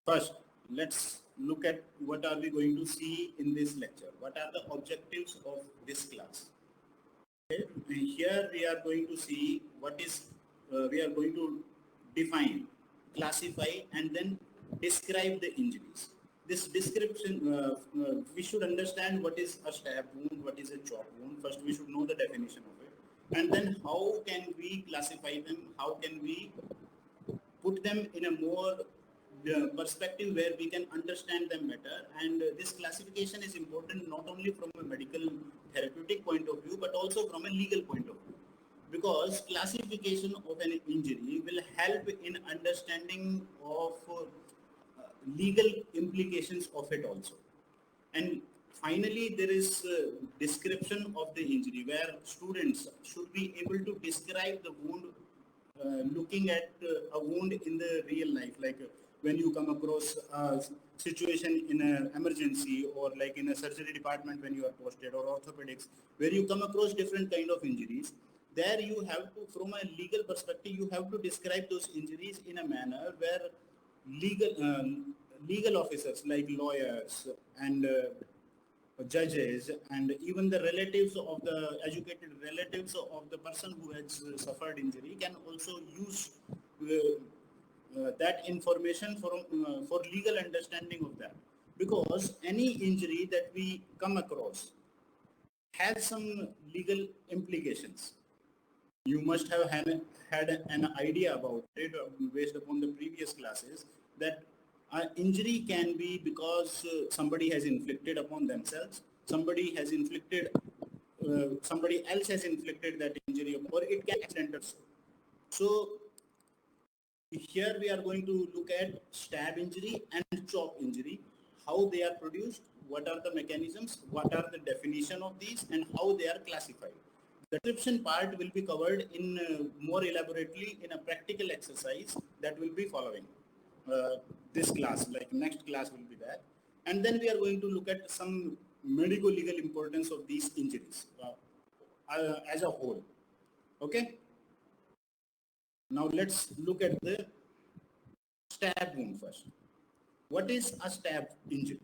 First, let's look at what are we going to see in this lecture. What are the objectives of this class? Okay. Here we are going to see what is, we are going to define, classify, and then describe the injuries. This description, we should understand what is a stab wound, what is a chop wound. First, we should know the definition of it. And then how can we classify them? How can we put them in a more perspective where we can understand them better. And this classification is important not only from a medical therapeutic point of view, but also from a legal point of view. Because classification of an injury will help in understanding of legal implications of it also. And finally, there is description of the injury where students should be able to describe the wound looking at a wound in the real life, like when you come across a situation in an emergency or like in a surgery department when you are posted, or orthopedics, where you come across different kind of injuries. There you have to, from a legal perspective, you have to describe those injuries in a manner where legal officers like lawyers and judges and even the relatives of the educated relatives of the person who has suffered injury can also use that information for legal understanding of that, because any injury that we come across has some legal implications. You must have had an idea about it based upon the previous classes that injury can be because somebody has inflicted upon themselves, somebody else has inflicted that injury, or it can be accidental. So here we are going to look at stab injury and chop injury, how they are produced, what are the mechanisms, what are the definition of these, and how they are classified. The description part will be covered in more elaborately in a practical exercise that will be following this class, like next class will be that. And then we are going to look at some medico-legal importance of these injuries as a whole. Okay. Now let's look at the stab wound first. What is a stab injury?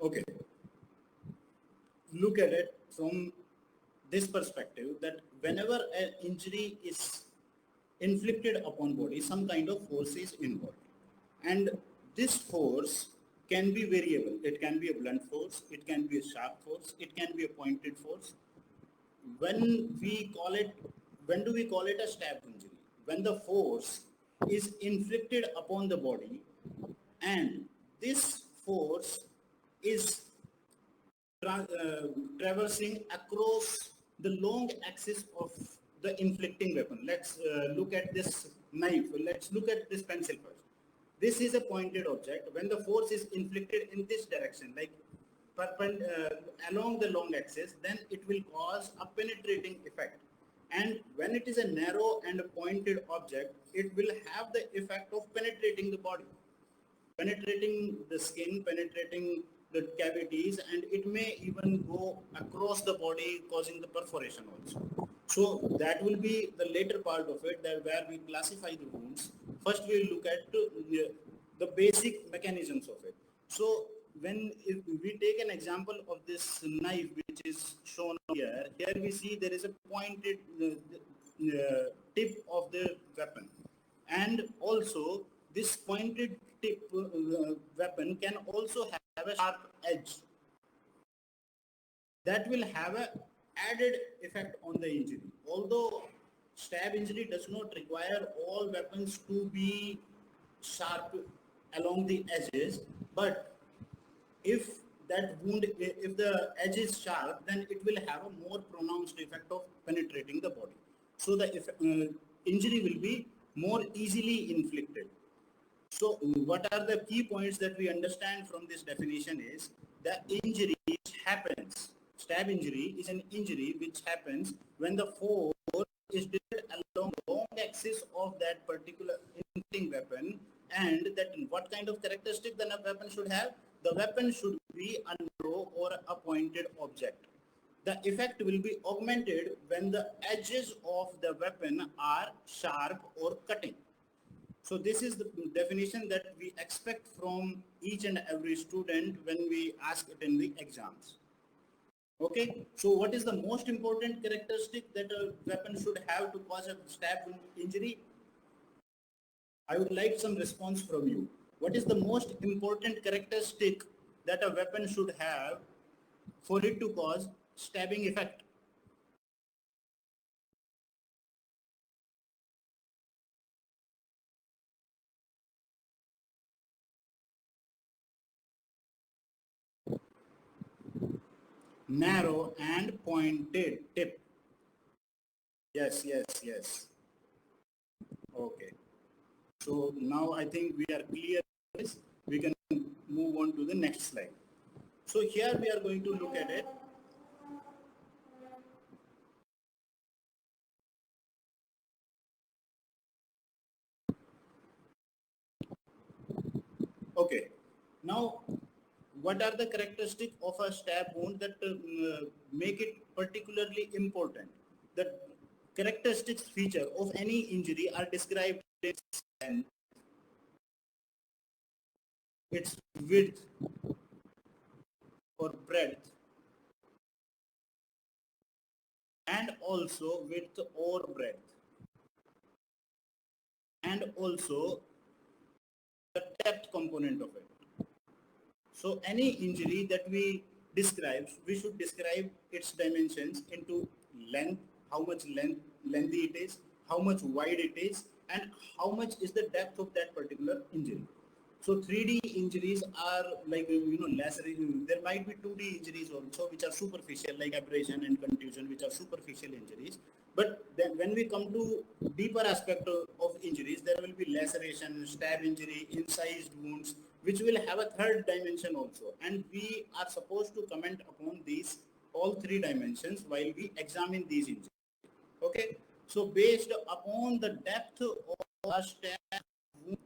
Okay. Look at it from this perspective, that whenever an injury is inflicted upon body, some kind of force is involved. And this force can be variable. It can be a blunt force, it can be a sharp force, it can be a pointed force. When do we call it a stab injury? When the force is inflicted upon the body and this force is traversing across the long axis of the inflicting weapon. Let's look at this knife. Let's look at this pencil first. This is a pointed object. When the force is inflicted in this direction, like along the long axis, then it will cause a penetrating effect. And when it is a narrow and a pointed object, it will have the effect of penetrating the body, penetrating the skin, penetrating the cavities, and it may even go across the body, causing the perforation also. So that will be the later part of it, that where we classify the wounds. First we will look at the basic mechanisms of it. So if we take an example of this knife which is shown here, we see there is a pointed tip of the weapon, and also this pointed tip weapon can also have a sharp edge that will have a added effect on the injury. Although stab injury does not require all weapons to be sharp along the edges, but if that wound, if the edge is sharp, then it will have a more pronounced effect of penetrating the body. So the injury will be more easily inflicted. So what are the key points that we understand from this definition is the injury which happens, stab injury is an injury which happens when the force is directed along the long axis of that particular inflicting weapon. And that what kind of characteristic the weapon should have? the weapon should be a narrow or a pointed object. The effect will be augmented when the edges of the weapon are sharp or cutting. So this is the definition that we expect from each and every student when we ask it in the exams. Okay, so what is the most important characteristic that a weapon should have to cause a stab injury? I would like some response from you. What is the most important characteristic that a weapon should have for it to cause stabbing effect? Narrow and pointed tip. Yes, yes, yes. Okay. So now I think we are clear. We can move on to the next slide. So here we are going to look at it. Okay. Now, what are the characteristics of a stab wound that make it particularly important? The characteristics feature of any injury are described in length, its width or breadth, and also width or breadth, and also the depth component of it. So any injury that we describe, we should describe its dimensions into length, how much lengthy it is, how much wide it is, and how much is the depth of that particular injury. So 3D injuries are like, lacerating. There might be 2D injuries also, which are superficial, like abrasion and contusion, which are superficial injuries. But then when we come to deeper aspect of injuries, there will be laceration, stab injury, incised wounds, which will have a third dimension also. And we are supposed to comment upon these all three dimensions while we examine these injuries. Okay. So based upon the depth of a stab wound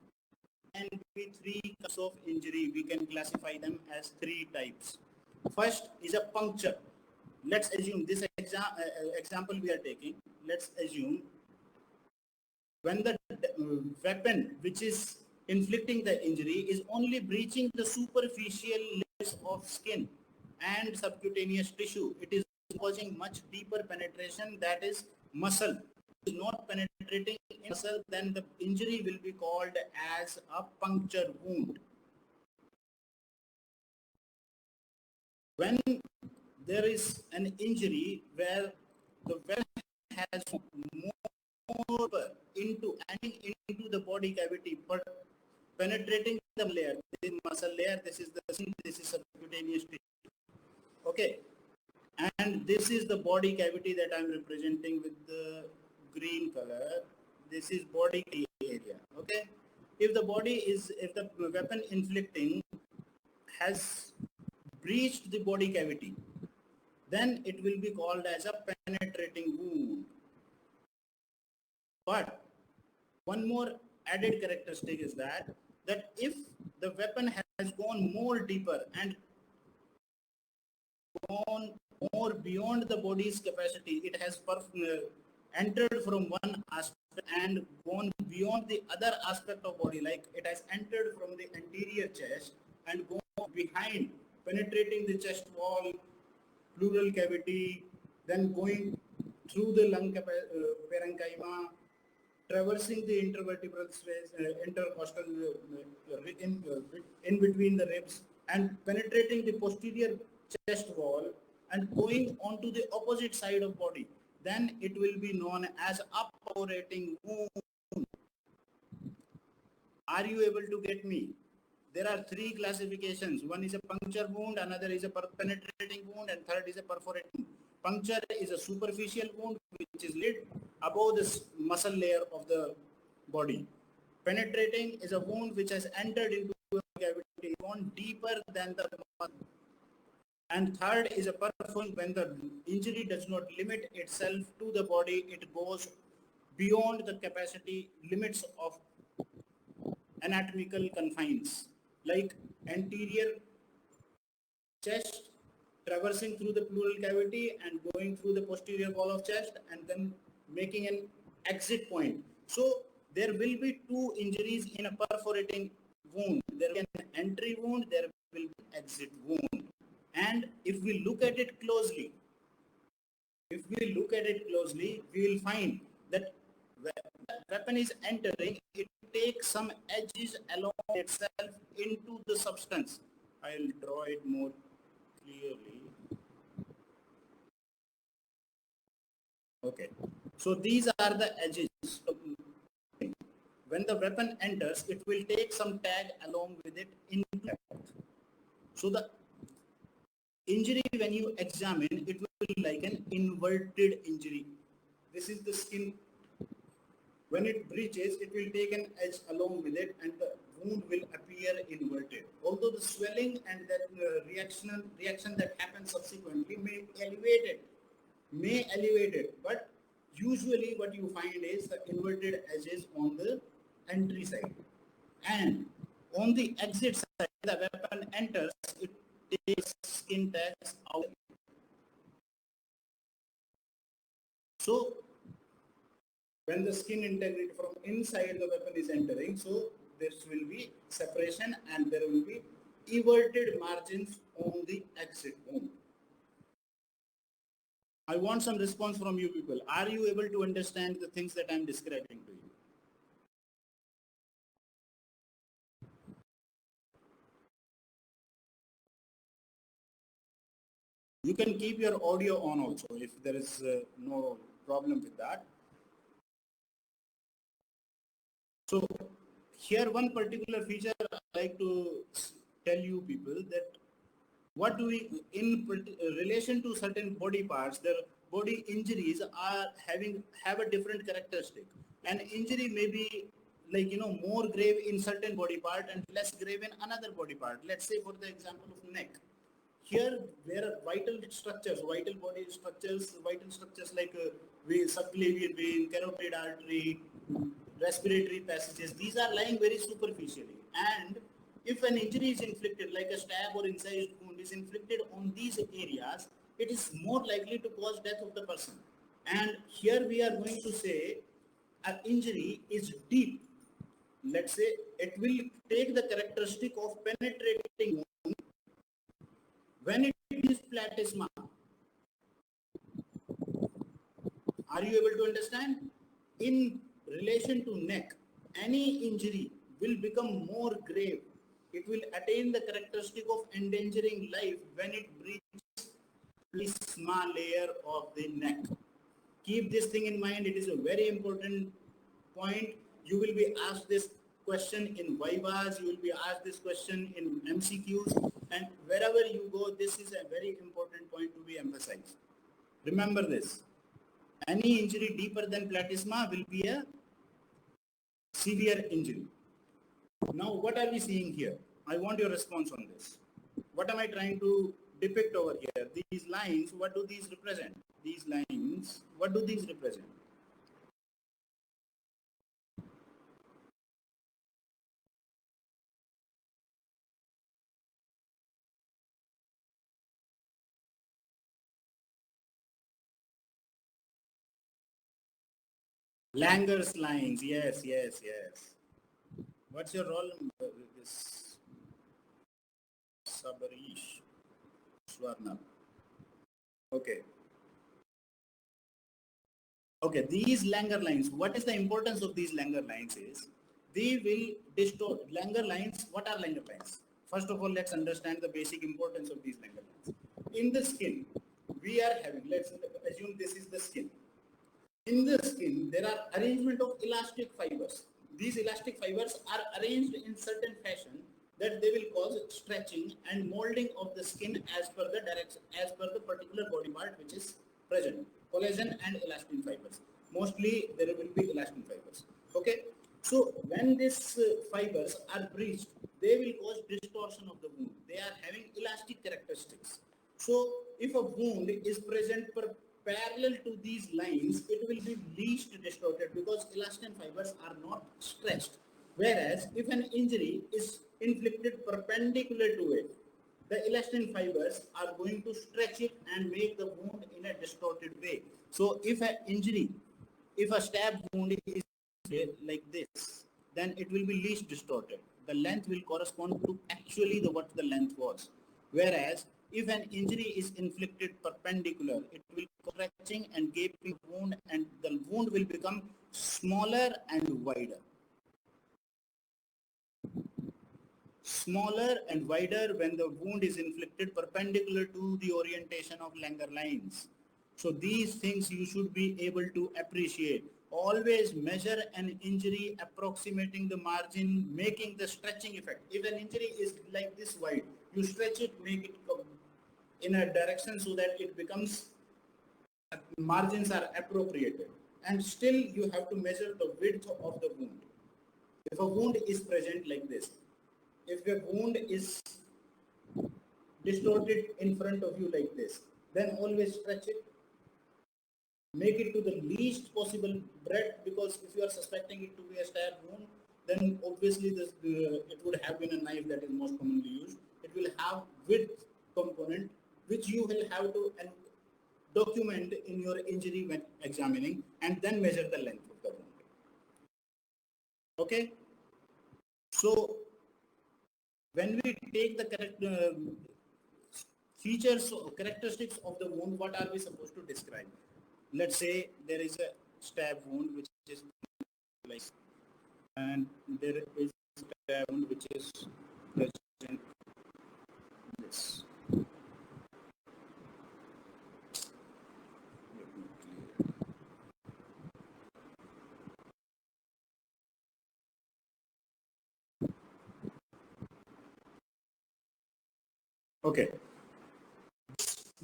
and be three types of injury, we can classify them as three types. First is a puncture. Let's assume this example we are taking. Let's assume when the weapon which is inflicting the injury is only breaching the superficial layers of skin and subcutaneous tissue, it is causing much deeper penetration, that is muscle. It is not penetrating in muscle, then the injury will be called as a puncture wound. When there is an injury where the weapon has more into the body cavity, but penetrating the layer, this is muscle layer, this is the skin, this is subcutaneous tissue. Okay, and this is the body cavity that I'm representing with the green color. This is body area. Okay, if the weapon inflicting has breached the body cavity, then it will be called as a penetrating wound. But one more added characteristic is that if the weapon has gone more deeper and gone more beyond the body's capacity, it has entered from one aspect and gone beyond the other aspect of body, like it has entered from the anterior chest and gone behind, penetrating the chest wall, pleural cavity, then going through the lung parenchyma, traversing the intervertebral space, intercostal in between the ribs, and penetrating the posterior chest wall and going onto the opposite side of body, then it will be known as a perforating wound. Are you able to get me? There are three classifications. One is a puncture wound, another is a penetrating wound, and third is a perforating. Puncture is a superficial wound which is lit above the muscle layer of the body. Penetrating is a wound which has entered into the cavity, gone deeper than the muscle. And third is a perforating, when the injury does not limit itself to the body, it goes beyond the capacity limits of anatomical confines, like anterior chest, traversing through the pleural cavity and going through the posterior wall of chest and then making an exit point. So there will be two injuries in a perforating wound. There will be an entry wound, there will be exit wound. And if we look at it closely, we will find that when the weapon is entering, it takes some edges along itself into the substance. I'll draw it more clearly. Okay, so these are the edges. When the weapon enters, it will take some tag along with it into the mouth. So the injury, when you examine, it will be like an inverted injury. This is the skin. When it breaches, it will take an edge along with it and the wound will appear inverted. Although the swelling and that reaction that happens subsequently may elevate it, but usually what you find is the inverted edges on the entry side. And on the exit side, the weapon enters, it takes skin tags out. So when the skin integrity from inside the weapon is entering, so there will be separation and there will be everted margins on the exit wound. I want some response from you people. Are you able to understand the things that I am describing to you? You can keep your audio on also if there is no problem with that. So here one particular feature I like to tell you people that what do we, in relation to certain body parts, their body injuries are have a different characteristic. An injury may be like, more grave in certain body part and less grave in another body part. Let's say for the example of neck. Here, there are vital body structures, like subclavian vein, carotid artery, respiratory passages. These are lying very superficially. And if an injury is inflicted, like a stab or incised wound is inflicted on these areas, it is more likely to cause death of the person. And here we are going to say an injury is deep. Let's say it will take the characteristic of penetrating wound when it is platysma. Are you able to understand? In relation to neck, any injury will become more grave. It will attain the characteristic of endangering life when it breaches platysma layer of the neck. Keep this thing in mind. It is a very important point. You will be asked this question in vivas, you will be asked this question in MCQs, and wherever you go, this is a very important point to be emphasized. Remember this. Any injury deeper than platysma will be a severe injury. Now, what are we seeing here? I want your response on this. What am I trying to depict over here? These lines, what do these represent? These lines, what do these represent? Langer's lines, yes. What's your role number with this? Sabarish Swarna. Okay, these Langer lines, what is the importance of these Langer lines is, they will distort. Langer lines, what are Langer lines? First of all, let's understand the basic importance of these Langer lines. In the skin, we are having, let's assume this is the skin. In the skin, there are arrangement of elastic fibers. These elastic fibers are arranged in certain fashion that they will cause stretching and molding of the skin as per the direction, as per the particular body part which is present. Collagen and elastin fibers. Mostly there will be elastin fibers. Okay. So when these fibers are breached, they will cause distortion of the wound. They are having elastic characteristics. So if a wound is present parallel to these lines, it will be least distorted because elastin fibers are not stretched. Whereas if an injury is inflicted perpendicular to it, the elastin fibers are going to stretch it and make the wound in a distorted way. So if an injury, if a stab wound is like this, then it will be least distorted. The length will correspond to actually what the length was. Whereas if an injury is inflicted perpendicular, it will stretching and gaping wound, and the wound will become smaller and wider. Smaller and wider when the wound is inflicted perpendicular to the orientation of Langer lines. So these things you should be able to appreciate. Always measure an injury approximating the margin, making the stretching effect. If an injury is like this wide, you stretch it, make it in a direction so that it becomes, margins are appropriated. And still you have to measure the width of the wound. If a wound is present like this, if a wound is distorted in front of you like this, then always stretch it. Make it to the least possible breadth, because if you are suspecting it to be a stab wound, then obviously this, it would have been a knife that is most commonly used. It will have width component, which you will have to document in your injury when examining, and then measure the length of the wound. Okay? So when we take the correct features or characteristics of the wound, what are we supposed to describe? Let's say there is a stab wound which is like, and there is a stab wound which is present this. Okay.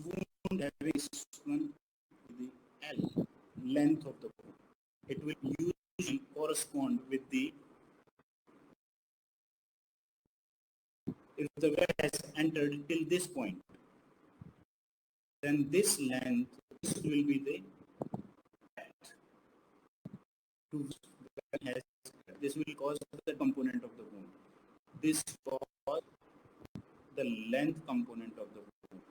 Wound having one the L length of the wound. It will usually correspond with the, if the web has entered till this point, then this length, this will be the depth. This will cause the component of the wound. This cause the length component of the wound.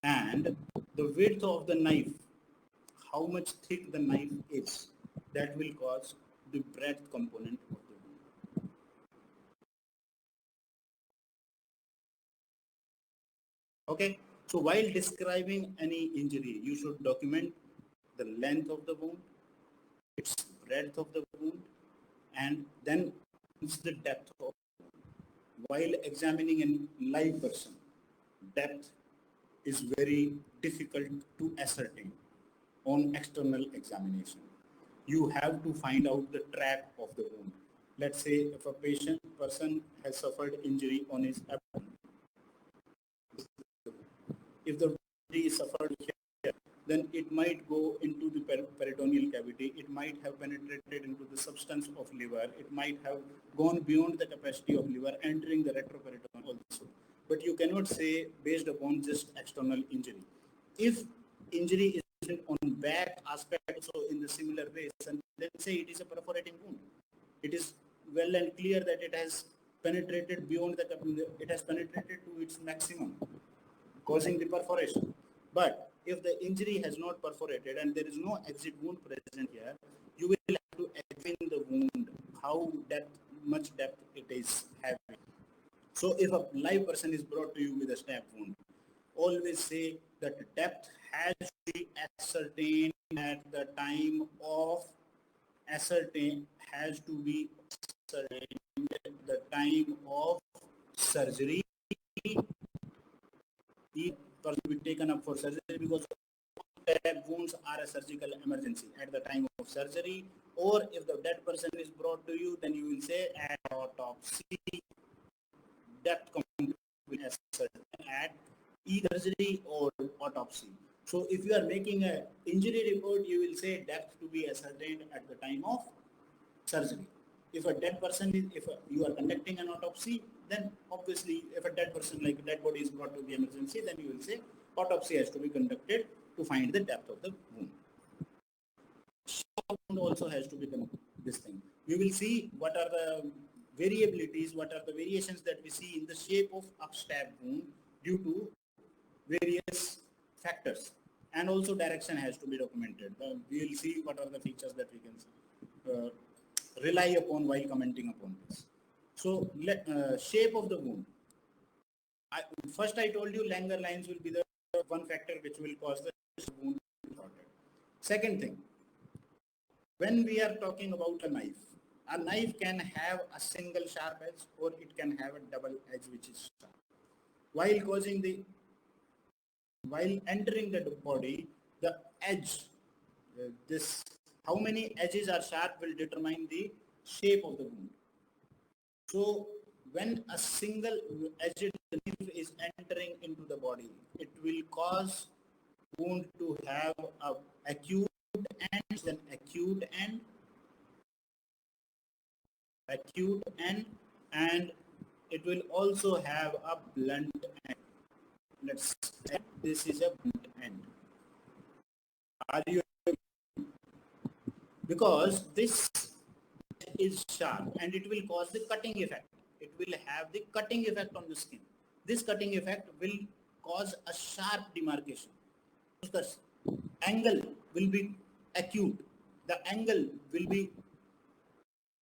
And the width of the knife, how much thick the knife is, that will cause the breadth component of the wound. Okay, so while describing any injury, you should document the length of the wound, its breadth of the wound, and then it's the depth of the wound. While examining a live person, depth is very difficult to ascertain on external examination. You have to find out the track of the wound. Let's say if a person has suffered injury on his abdomen, if the injury is suffered here, then it might go into the peritoneal cavity, it might have penetrated into the substance of liver, it might have gone beyond the capacity of liver, entering the retroperitoneal also. But you cannot say based upon just external injury. If injury is on back aspect, so in the similar ways, and then say it is a perforating wound. It is well and clear that it has penetrated beyond it has penetrated to its maximum, causing the perforation. But if the injury has not perforated and there is no exit wound present here, you will have to examine the wound, how much depth it is having. So if a live person is brought to you with a stab wound, always say that depth has to be ascertained at the time of surgery. The person will be taken up for surgery, because stab wounds are a surgical emergency at the time of surgery. Or if the dead person is brought to you, then you will say at autopsy, depth will be ascertained at either surgery or autopsy. So if you are making an injury report, you will say depth to be ascertained at the time of surgery. If a dead person is, if you are conducting an autopsy, then obviously if a dead person, like a dead body, is brought to the emergency, then you will say autopsy has to be conducted to find the depth of the wound. Wound also has to be this thing. We will see what are the variabilities, what are the variations that we see in the shape of a stab wound due to various factors, and also direction has to be documented. We will see what are the features that we can rely upon while commenting upon this. So shape of the wound. First I told you Langer lines will be the one factor which will cause the wound to be shorted. Second thing, when we are talking about a knife can have a single sharp edge or it can have a double edge which is sharp. While entering the body, the edge, how many edges are sharp will determine the shape of the wound. So when a single edged knife is entering into the body, it will cause wound to have a acute end, then acute end, and it will also have a blunt end. Let's say this is a blunt end. Are you? Because this is sharp and it will cause the cutting effect. It will have the cutting effect on the skin. This cutting effect will cause a sharp demarcation. The angle will be acute. The angle will be,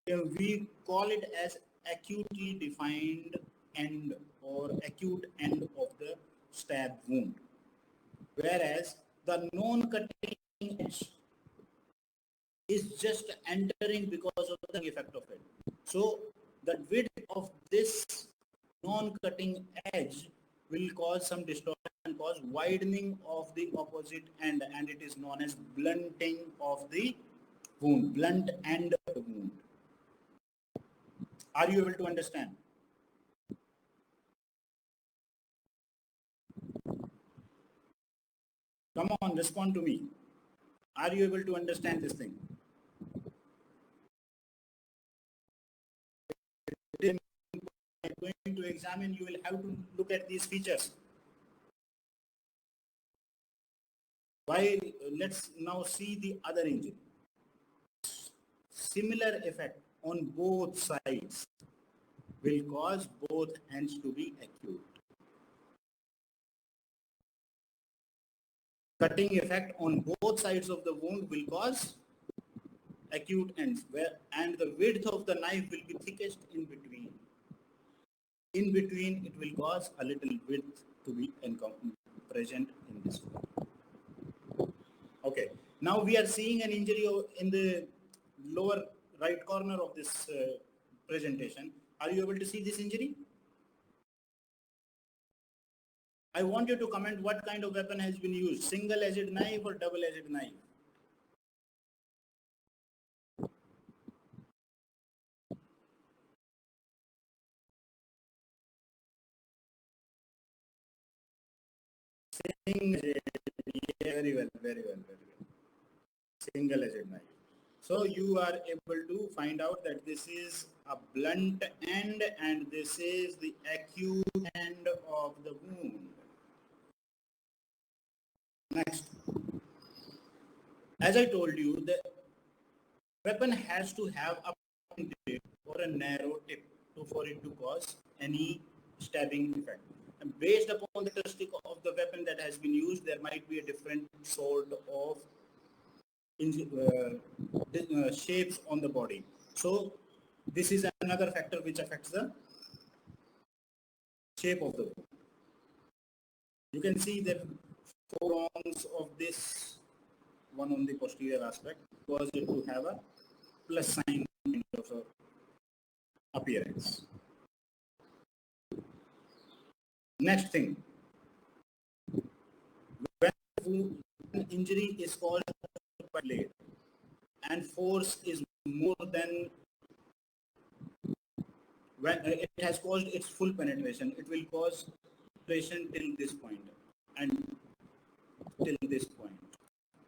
we call it as acutely defined end or acute end of the stab wound. Whereas the non-cutting edge is just entering because of the effect of it. So the width of this non-cutting edge will cause some distortion and cause widening of the opposite end, and it is known as blunting of the wound, blunt end of the wound. Are you able to understand? Come on, respond to me. Are you able to understand this thing? If I'm going to examine, you will have to look at these features. Why? Let's now see the other injury. Similar effect on both sides will cause both ends to be acute. Cutting effect on both sides of the wound will cause acute ends, and the width of the knife will be thickest in between. In between, it will cause a little width to be present in this one. Okay, now we are seeing an injury in the lower right corner of this presentation. Are you able to see this injury? I want you to comment what kind of weapon has been used, single-edged knife or double-edged knife? Very well, very well, very well. Single-edged knife. So you are able to find out that this is a blunt end and this is the acute end of the wound. Next, as I told you, the weapon has to have a tip or a narrow tip for it to cause any stabbing effect. And based upon the characteristic of the weapon that has been used, there might be a different sort of shapes on the body. So this is another factor which affects the shape of the wound. You can see that 4 prongs of this one on the posterior aspect cause it to have a plus sign kind of appearance. Next thing, when injury is caused by blade and force is more than when it has caused its full penetration, it will cause penetration till this point and till this point.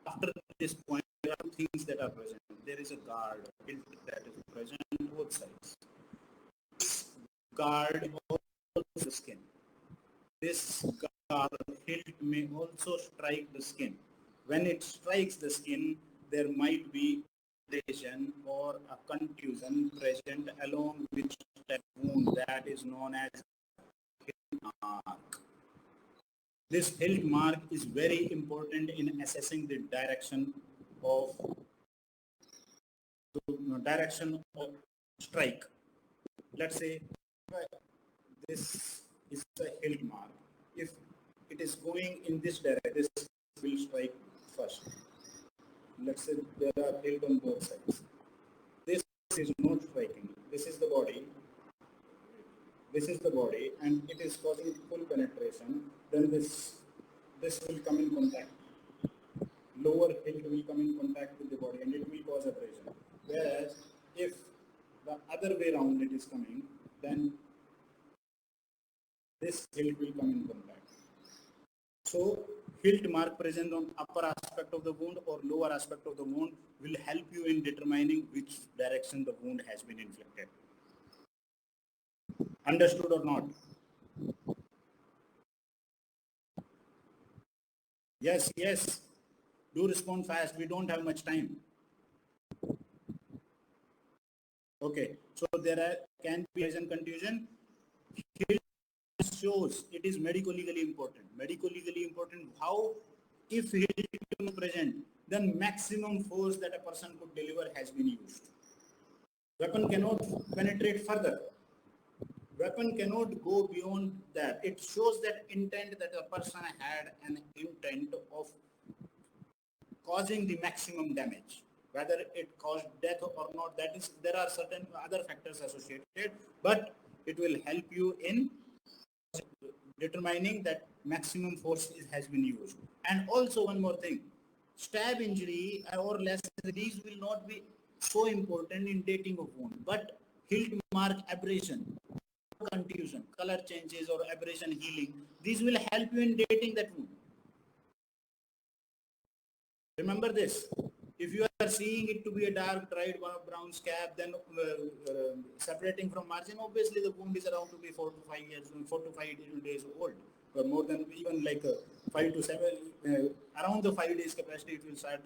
After this point, there are things that are present. There is a guard that is present on both sides. This guard also the skin. This guard hilt may also strike the skin. When it strikes the skin, there might be penetration or a contusion present along with that wound that is known as mark. This hilt mark is very important in assessing the direction of strike. Let's say this is a hilt mark. If it is going in this direction, this will strike first. Let's say there are hilt on both sides. This is not striking. This is the body. This is the body, and it is causing full penetration. Then this will come in contact. Lower hilt will come in contact with the body, and it will cause abrasion. Whereas if the other way around it is coming, then this hilt will come in contact. So hilt mark present on upper aspect of the wound or lower aspect of the wound will help you in determining which direction the wound has been inflicted. Understood or not? Yes, yes. Do respond fast. We don't have much time. Okay. So there can be abrasion contusion. Hilt shows it is medico-legally important. Medico-legally important. How? If hilt is present, then maximum force that a person could deliver has been used. Weapon cannot penetrate further. Weapon cannot go beyond that. It shows that intent that a person had an intent of causing the maximum damage. Whether it caused death or not, that is, there are certain other factors associated, but it will help you in determining that maximum force has been used. And also one more thing, stab injury or less, these will not be so important in dating of wound, but hilt mark abrasion, contusion, color changes or abrasion healing, these will help you in dating that wound. Remember this, if you are seeing it to be a dark dried brown scab, then separating from margin, obviously the wound is around to be 4 to 5 years, 4 to 5 days old, or more than even like 5 to 7, around the 5 days capacity, it will start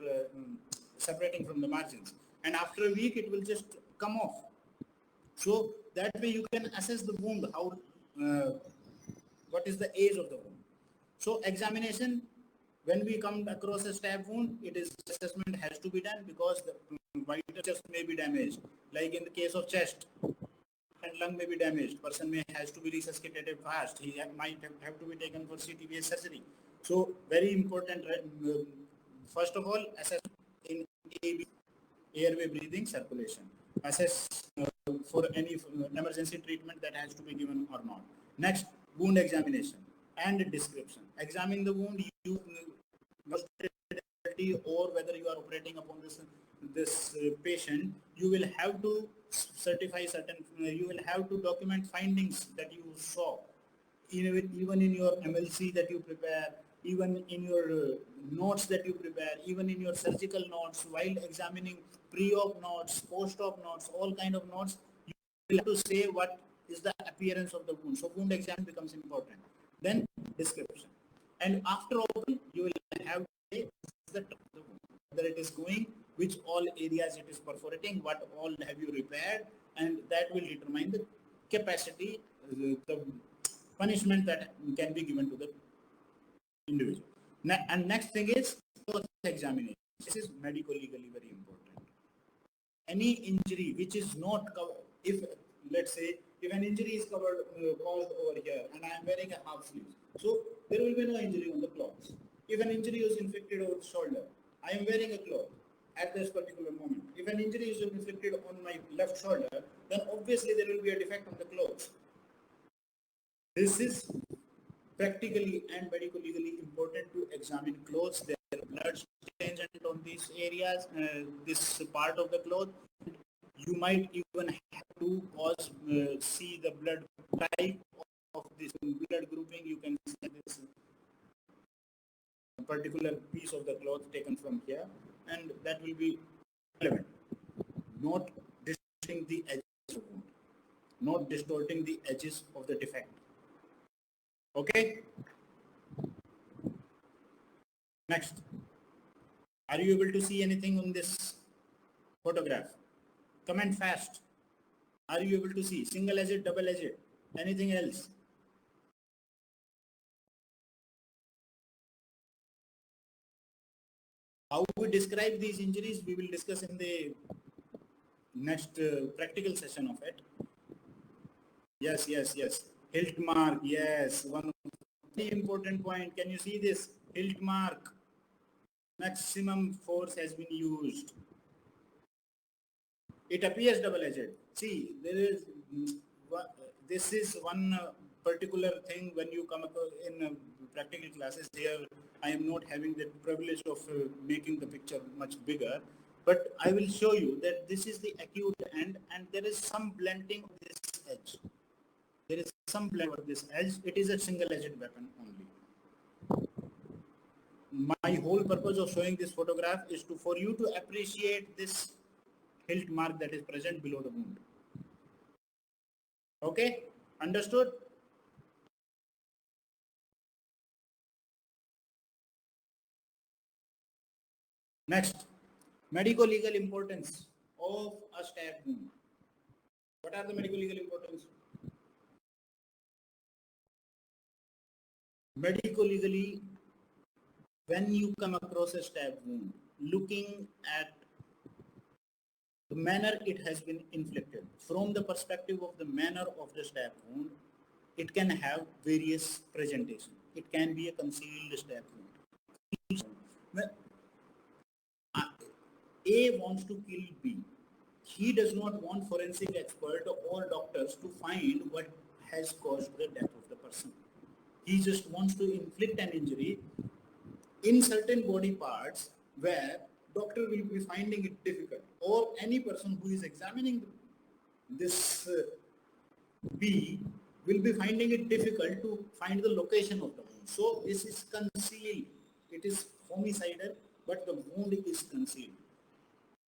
separating from the margins. And after a week, it will just come off. So that way you can assess the wound, how, what is the age of the wound. So examination, when we come across a stab wound, it is assessment has to be done because the vital chest may be damaged. Like in the case of chest and lung may be damaged, person may has to be resuscitated fast. He might have to be taken for CTVA surgery. So very important. First of all, assess in AB, airway, breathing, circulation. Assess for any emergency treatment that has to be given or not. Next, wound examination and description. Examine the wound, you or whether you are operating upon this patient, you will have to certify certain, you will have to document findings that you saw, even in your MLC that you prepare, even in your notes that you prepare, even in your surgical notes, while examining pre-op notes, post-op notes, all kind of notes, you will have to say what is the appearance of the wound. So wound exam becomes important. Then description. And after open, you will have to say the wound, whether it is going, which all areas it is perforating, what all have you repaired, and that will determine the capacity, the punishment that can be given to the individual. And next thing is examination. This is medico-legally very important. Any injury which is not covered, if let's say if an injury is covered, caused over here, and I am wearing a half sleeve, so there will be no injury on the cloth. If an injury is inflicted over the shoulder, I am wearing a cloth at this particular moment. If an injury is inflicted on my left shoulder, then obviously there will be a defect on the clothes. This is practically and medico-legally important to examine clothes. There are blood stains on these areas, this part of the cloth. You might even have to cause, see the blood type of this blood grouping. You can see this particular piece of the cloth taken from here, and that will be relevant. Not distorting the edges of the wound, not distorting the edges of the defect. Okay. Next, are you able to see anything on this photograph? Comment fast. Are you able to see? Single edged, double edged, anything else? How we describe these injuries, we will discuss in the next practical session of it. Yes, yes, yes. Hilt mark, yes. One very important point. Can you see this? Hilt mark. Maximum force has been used. It appears double-edged. See, there is this is one particular thing when you come across in practical classes. Here, I am not having the privilege of making the picture much bigger, but I will show you that this is the acute end, and there is some blunting of this edge. There is some blend of this edge. It is a single-edged weapon only. My whole purpose of showing this photograph is for you to appreciate this hilt mark that is present below the wound. Okay, understood? Next, medico-legal importance of a stab wound. What are the medico-legal importance? Medico-legally, when you come across a stab wound, looking at the manner it has been inflicted, from the perspective of the manner of the stab wound, it can have various presentation. It can be a concealed stab wound. When A wants to kill B, he does not want forensic expert or doctors to find what has caused the death of the person. He just wants to inflict an injury in certain body parts where doctor will be finding it difficult, or any person who is examining this B will be finding it difficult to find the location of the wound. So this is concealed. It is homicidal, but the wound is concealed.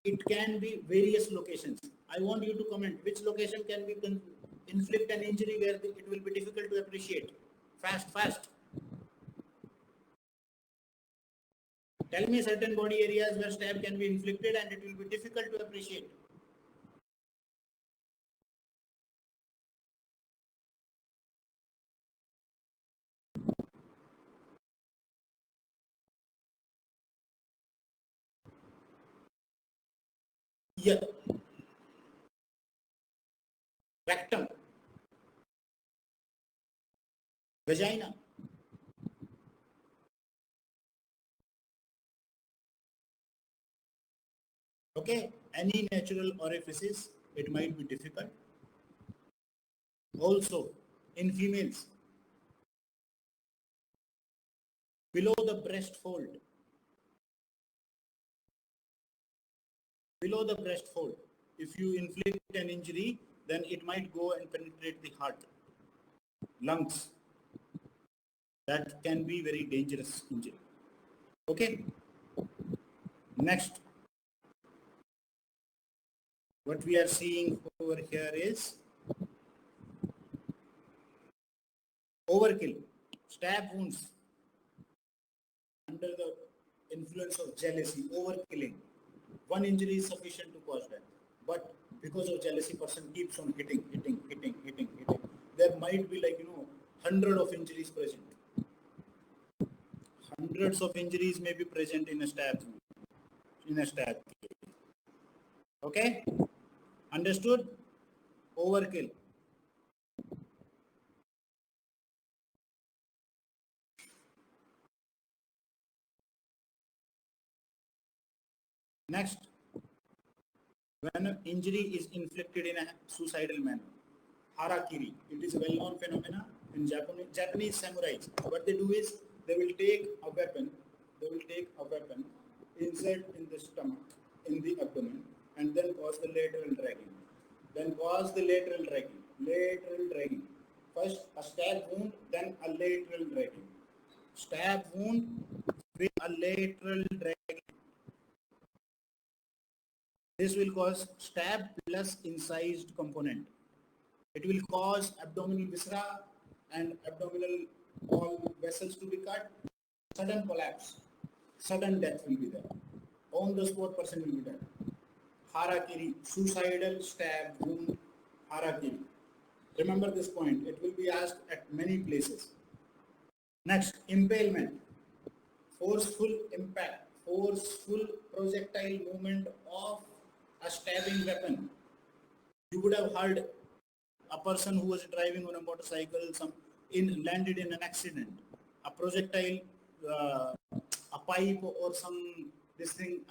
It can be various locations. I want you to comment which location can be inflict an injury where it will be difficult to appreciate. Fast, fast. Tell me certain body areas where stab can be inflicted and it will be difficult to appreciate. Yeah. Rectum. Vagina. Okay. Any natural orifices, it might be difficult. Also, in females, below the breast fold. Below the breast fold. If you inflict an injury, then it might go and penetrate the heart, lungs. That can be very dangerous injury. Okay. Next, what we are seeing over here is overkill, stab wounds under the influence of jealousy, overkilling. One injury is sufficient to cause death, but because of jealousy, person keeps on hitting. There might be 100 of injuries present. Hundreds of injuries may be present in a stab wound, Okay, understood? Overkill. Next, when an injury is inflicted in a suicidal manner, harakiri, it is a well-known phenomenon in Japanese samurais. What they do is they will take a weapon, insert in the stomach, in the abdomen, and then cause the lateral dragging. Lateral dragging. First a stab wound, then a lateral dragging. Stab wound with a lateral dragging. This will cause stab plus incised component. It will cause abdominal viscera and abdominal wall vessels to be cut. Sudden collapse, sudden death will be there. On the spot, person will be dead. harakiri, suicidal stab wound, harakiri. Remember this point. It will be asked at many places. Next, impalement. Forceful impact, forceful projectile movement of a stabbing weapon. You would have heard a person who was driving on a motorcycle, landed in an accident. A projectile, a pipe or some this thing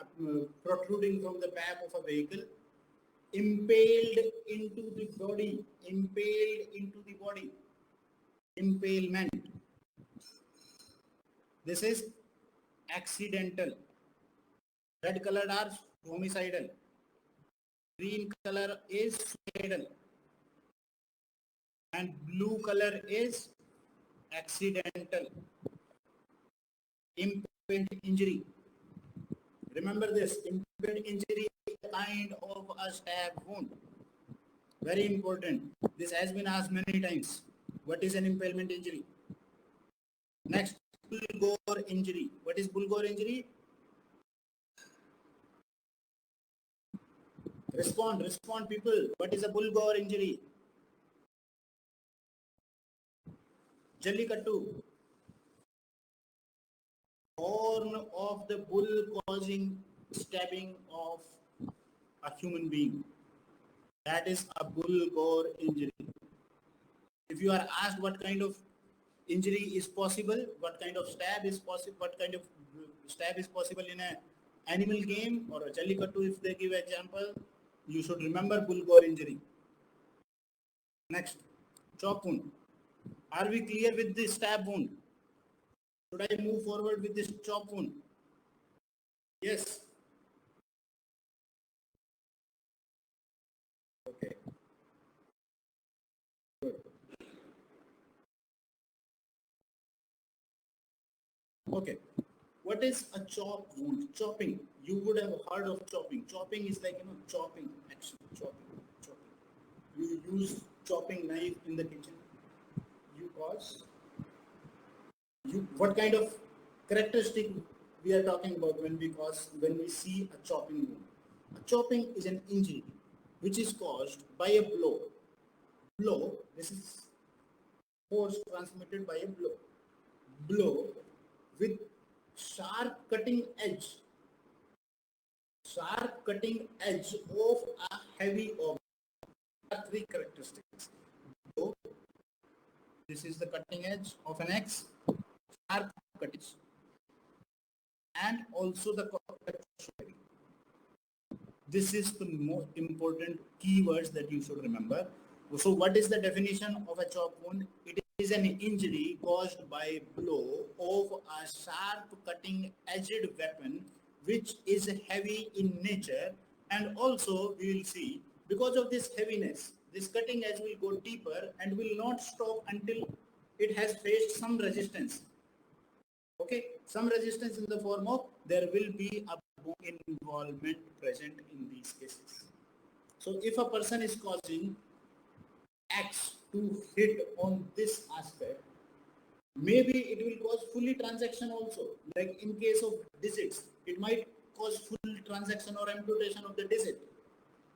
protruding from the back of a vehicle, impaled into the body, impalement. This is accidental. Red colored are homicidal. Green color is suicidal. And blue color is accidental. Impaled injury. Remember this, impaled injury is a kind of a stab wound. Very important. This has been asked many times. What is an impalement injury? Next, bull gore injury. What is bull gore injury? Respond people. What is a bull gore injury? Jallikattu. Horn of the bull causing stabbing of a human being. That is a bull gore injury. If you are asked what kind of injury is possible, what kind of stab is possible, what kind of stab is possible in an animal game or a Jallikattu, if they give example, you should remember bull gore injury. Next, chop wound. Are we clear with this stab wound? Should I move forward with this chop wound? Yes. Okay. Good. Okay. What is a chop wound? Chopping. You would have heard of chopping. Chopping is like, chopping, action, chopping. You use chopping knife in the kitchen. What kind of characteristic we are talking about when we see a chopping wound? A chopping is an injury which is caused by a blow. This is force transmitted by a blow with sharp cutting edge of a heavy object. There are three characteristics. So, this is the cutting edge of an axe, sharp cutting edge, and also the heavy. This is the most important keywords that you should remember. So what is the definition of a chop wound? It is an injury caused by a blow of a sharp cutting edged weapon which is heavy in nature, and also we will see because of this heaviness, this cutting edge will go deeper and will not stop until it has faced some resistance. Okay, some resistance in the form of there will be a bone involvement present in these cases. So if a person is causing axe to hit on this aspect, maybe it will cause fully transaction also. Like in case of digits, it might cause full transaction or amputation of the digit.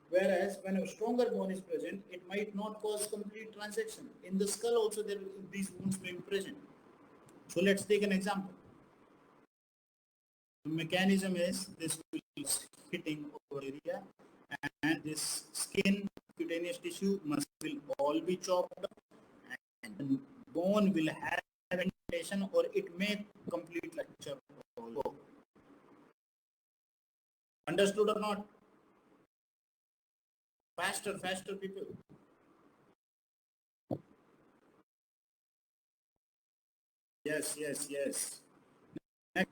Whereas when a stronger bone is present, it might not cause complete transaction. In the skull also, these wounds may be present. So let's take an example. The mechanism is this will hitting over area, and this skin, cutaneous tissue will all be chopped up, and bone will have indentation or it may complete fracture also. Understood or not? Faster people. Yes. Next.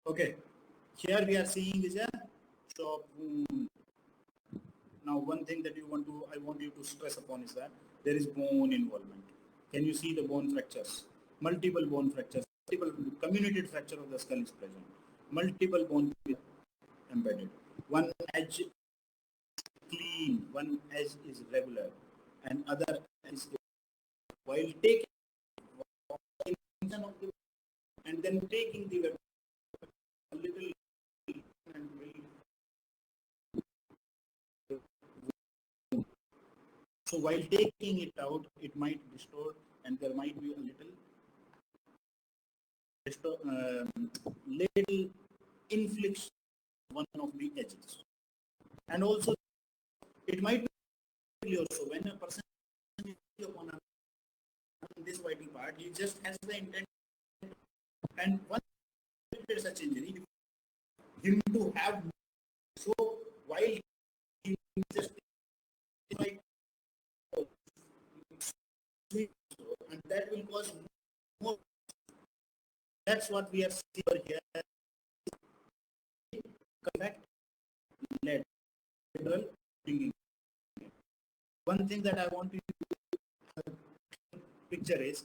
Okay, here we are seeing is a chop wound. Now one thing that I want you to stress upon is that there is bone involvement. Can you see the bone fractures? Multiple bone fractures, multiple comminuted fracture of the skull is present. Multiple bone embedded. One edge clean, one edge is regular, and other is while taking of the and then taking the weapon a little and so while taking it out, it might distort and there might be a little infliction one of the edges. And also it might be also when a person is upon this vital part, he just has the intent, and once there's such injury, him to have, so while he just like, and that will cause more. That's what we are seeing over here. Correct? Lateral thinking. One thing that I want to picture is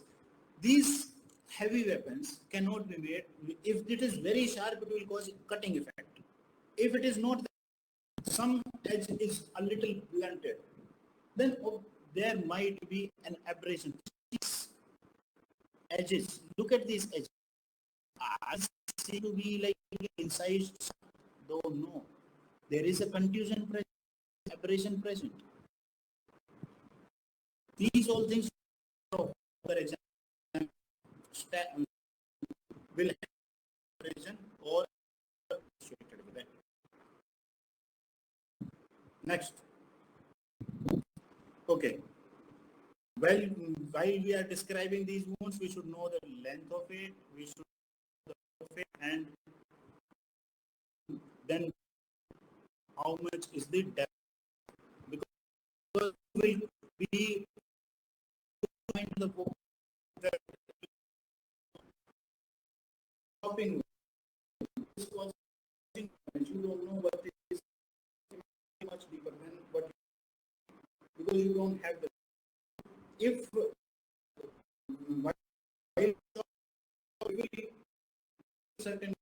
these heavy weapons cannot be made. If it is very sharp, it will cause cutting effect. If it is not, some edge is a little blunted, then there might be an abrasion. These edges, look at these edges. I seem to be like incised, though no. There is a contusion present, abrasion present. These all things, for example, will have abrasion or associated with it. Next. Okay. Well, while we are describing these wounds, we should know the length of it, we should know the length of it, and then how much is the depth, because we will be going to the shopping. You don't know what is much deeper than what, because you don't have the, if while certain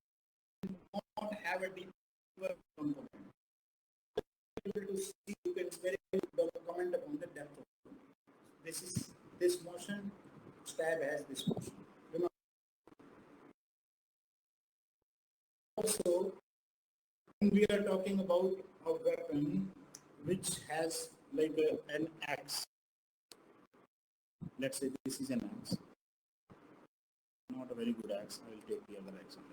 not have a deeper component, able to see, you can very comment upon the depth of it. This is this motion, stab has this motion. Remember. Also, when we are talking about a weapon which has like an axe, let's say this is an axe, not a very good axe, I will take the other axe only.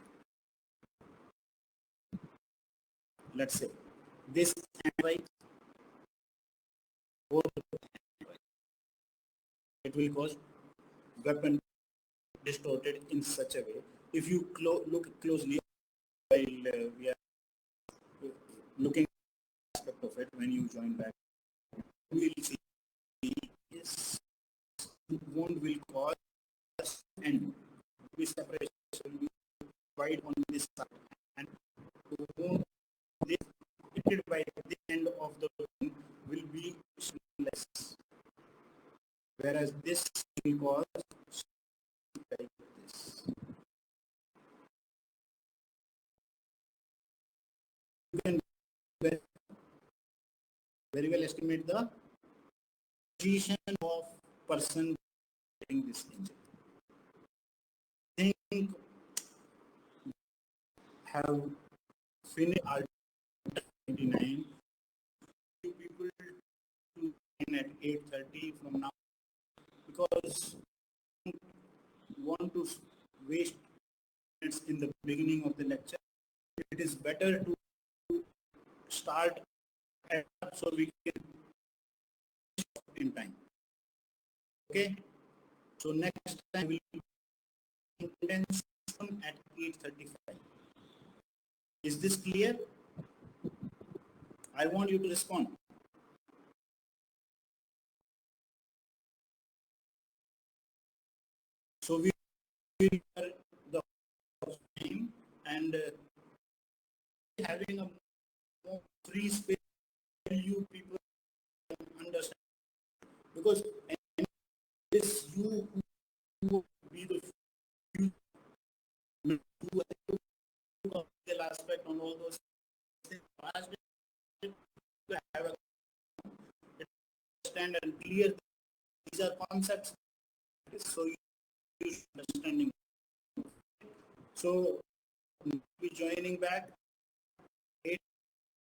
Let's say this right, or it will cause weapon distorted in such a way. If you look closely while we are looking at the aspect of it, when you join back, you will see this wound will cause and this separation will be wide on this side, and the wound this by the end of the wound will be less, whereas this will cause like this. You can very well estimate the position of person getting this injury. Think have finished 29. You people to at 8:30 from now, because you want to waste minutes in the beginning of the lecture. It is better to start so we can in time. Okay, so next time we will condense at 8:35. Is this clear? I want you to respond. So we are the time and having a more free space you people understand, because this you who be the aspect on all those things, have a understand and clear these are concepts, so you understanding. So be joining back.